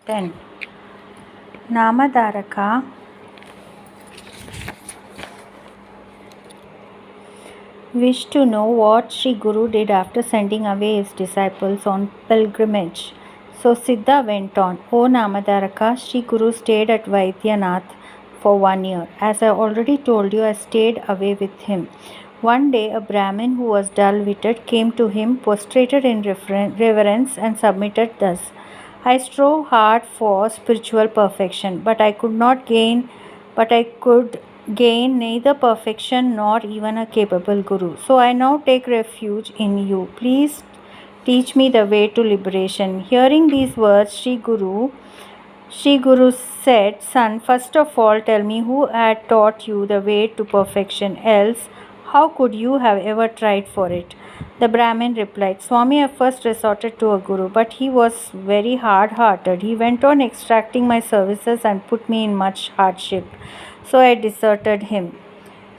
10. Namadharaka wished to know what Sri Guru did after sending away his disciples on pilgrimage. So Siddha went on, O Namadharaka, Sri Guru stayed at Vaidyanath for 1 year. As I already told you, I stayed away with him. One day, a Brahmin who was dull-witted came to him, prostrated in reverence, and submitted thus. I strove hard for spiritual perfection, but I could gain neither perfection nor even a capable guru. So I now take refuge in you. Please teach me the way to liberation. Hearing these words, Sri Guru said, Son, first of all tell me who had taught you the way to perfection, else how could you have ever tried for it? The Brahmin replied, Swami, I first resorted to a guru, but he was very hard-hearted. He went on extracting my services and put me in much hardship. So I deserted him.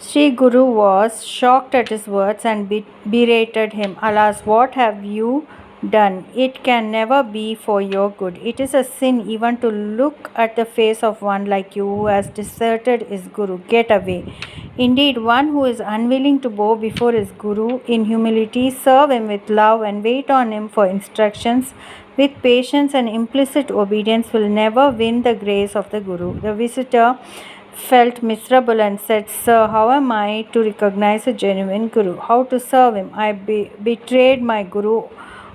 Sri Guru was shocked at his words and berated him. Alas, what have you done? It can never be for your good. It is a sin even to look at the face of one like you who has deserted his Guru. Get away. Indeed, one who is unwilling to bow before his Guru in humility, serve him with love, and wait on him for instructions with patience and implicit obedience will never win the grace of the Guru. The visitor felt miserable and said, Sir, how am I to recognize a genuine Guru? How to serve him? I betrayed my Guru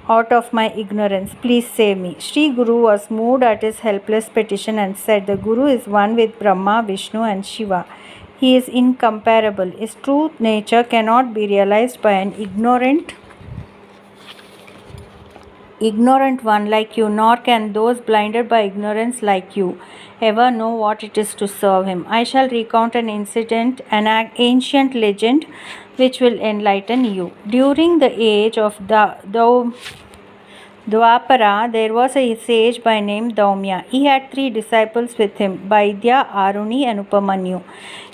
out of my ignorance. Please save me. Sri Guru was moved at his helpless petition and said, The Guru is one with Brahma, Vishnu and Shiva. He is incomparable. His true nature cannot be realized by an ignorant one like you, nor can those blinded by ignorance like you ever know what it is to serve him. I shall recount an incident, an ancient legend which will enlighten you. During the age of Dwapara, there was a sage by name Daumya. He had 3 disciples with him, Vaidya, Aruni and Upamanyu.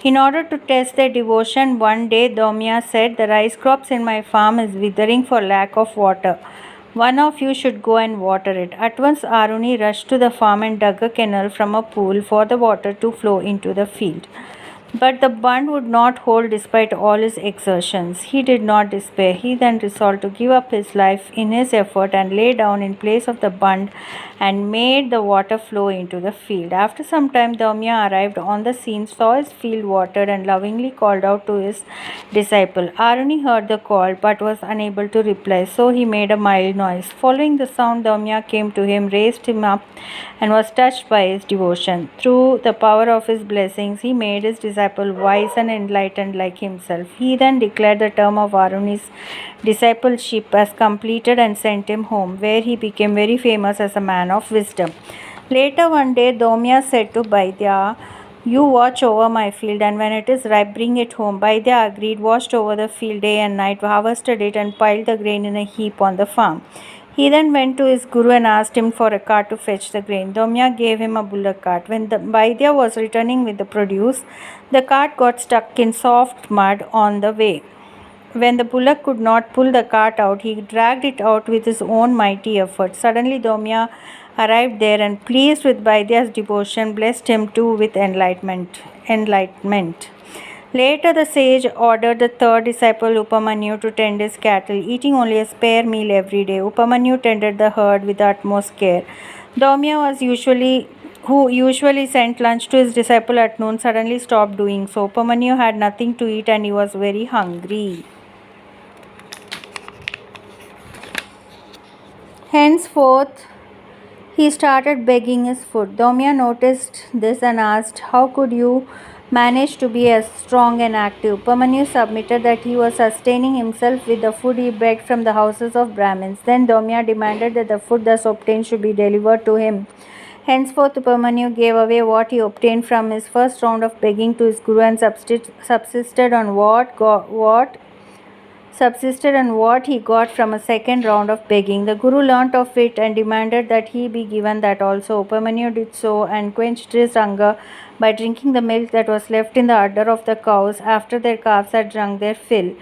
In order to test their devotion, one day Daumya said, The rice crops in my farm is withering for lack of water. One of you should go and water it. At once Aruni rushed to the farm and dug a canal from a pool for the water to flow into the field. But the bund would not hold despite all his exertions. He did not despair. He then resolved to give up his life in his effort and lay down in place of the bund and made the water flow into the field. After some time, Daumya arrived on the scene, saw his field watered and lovingly called out to his disciple. Aruni heard the call but was unable to reply, so he made a mild noise. Following the sound, Daumya came to him, raised him up and was touched by his devotion. Through the power of his blessings, he made his disciple wise and enlightened like himself. He then declared the term of Aruni's discipleship as completed and sent him home, where he became very famous as a man of wisdom. Later one day, Daumya said to Vaidya, You watch over my field, and when it is ripe, bring it home. Vaidya agreed, watched over the field day and night, harvested it, and piled the grain in a heap on the farm. He then went to his Guru and asked him for a cart to fetch the grain. Daumya gave him a bullock cart. When the Vaidya was returning with the produce, the cart got stuck in soft mud on the way. When the bullock could not pull the cart out, he dragged it out with his own mighty effort. Suddenly Daumya arrived there and, pleased with Vaidya's devotion, blessed him too with enlightenment. Later, the sage ordered the 3rd disciple Upamanyu to tend his cattle, eating only a spare meal every day. Upamanyu tended the herd with the utmost care. Daumya who usually sent lunch to his disciple at noon, suddenly stopped doing so. Upamanyu had nothing to eat and he was very hungry. Henceforth, he started begging his food. Daumya noticed this and asked, How could you manage to be as strong and active? Upamanyu submitted that he was sustaining himself with the food he begged from the houses of Brahmins. Then Daumya demanded that the food thus obtained should be delivered to him. Henceforth, Upamanyu gave away what he obtained from his first round of begging to his Guru and subsisted on what he got from a second round of begging. The Guru learnt of it and demanded that he be given that also. Upamanyu did so and quenched his hunger by drinking the milk that was left in the udder of the cows after their calves had drunk their fill.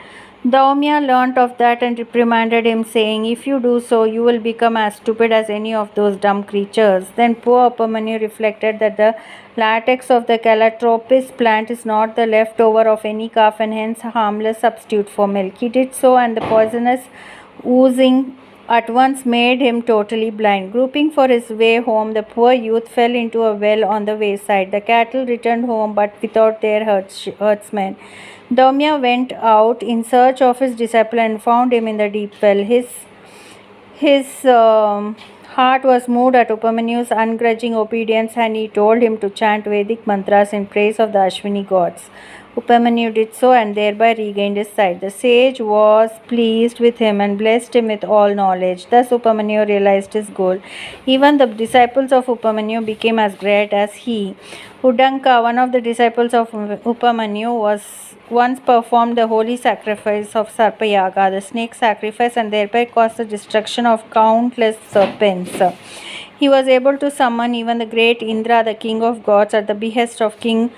Daumya learnt of that and reprimanded him, saying, "If you do so, you will become as stupid as any of those dumb creatures." Then poor Upamanyu reflected that the latex of the calotropis plant is not the leftover of any calf and hence a harmless substitute for milk. He did so, and the poisonous oozing at once made him totally blind. Groping for his way home, the poor youth fell into a well on the wayside. The cattle returned home, but without their herdsman. Daumya went out in search of his disciple and found him in the deep well. His heart was moved at Upamanyu's ungrudging obedience, and he told him to chant Vedic mantras in praise of the Ashwini gods. Upamanyu did so and thereby regained his sight. The sage was pleased with him and blessed him with all knowledge. Thus Upamanyu realized his goal. Even the disciples of Upamanyu became as great as he. Udanka, one of the disciples of Upamanyu, once performed the holy sacrifice of Sarpayaga, the snake sacrifice, and thereby caused the destruction of countless serpents. He was able to summon even the great Indra, the king of gods, at the behest of King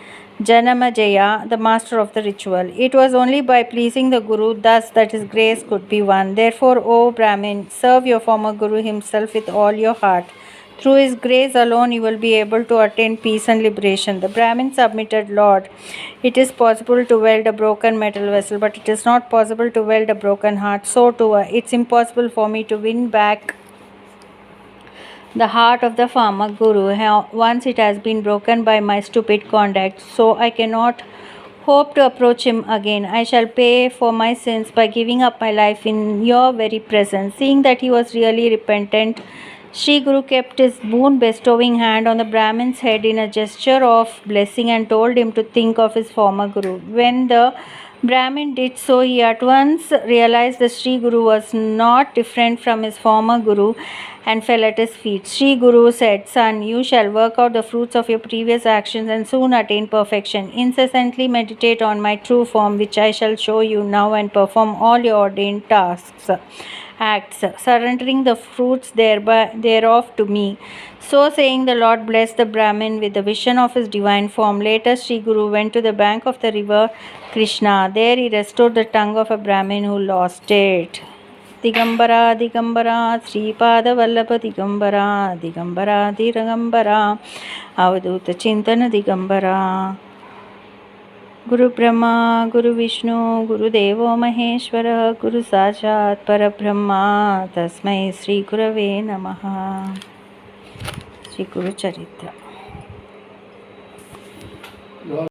Janamajaya, the master of the ritual. It was only by pleasing the Guru thus that his grace could be won. Therefore, O Brahmin, serve your former Guru himself with all your heart. Through his grace alone you will be able to attain peace and liberation. The Brahmin submitted, Lord, it is possible to weld a broken metal vessel, but it is not possible to weld a broken heart. So too, it's impossible for me to win back the heart of the former Guru. Once it has been broken by my stupid conduct, so I cannot hope to approach him again. I shall pay for my sins by giving up my life in your very presence. Seeing that he was really repentant, Sri Guru kept his boon bestowing hand on the Brahmin's head in a gesture of blessing and told him to think of his former Guru. When the Brahmin did so, he at once realized the Sri Guru was not different from his former Guru and fell at his feet. Sri Guru said, Son, you shall work out the fruits of your previous actions and soon attain perfection. Incessantly meditate on my true form, which I shall show you now, and perform all your ordained acts, surrendering the fruits thereof to me. So saying, the Lord blessed the Brahmin with the vision of his divine form. Later, Sri Guru went to the bank of the river Krishna. There he restored the tongue of a Brahmin who lost it. Digambara, Digambara, Sripada Vallabha Digambara, Digambara, Diragambara, Avaduta Chintana Digambara. Guru Brahma, Guru Vishnu, Guru Devo Maheshwara, Guru Sachat Parabrahma, Tasmai Sri Gurave Namaha. Sri Guru Charitra.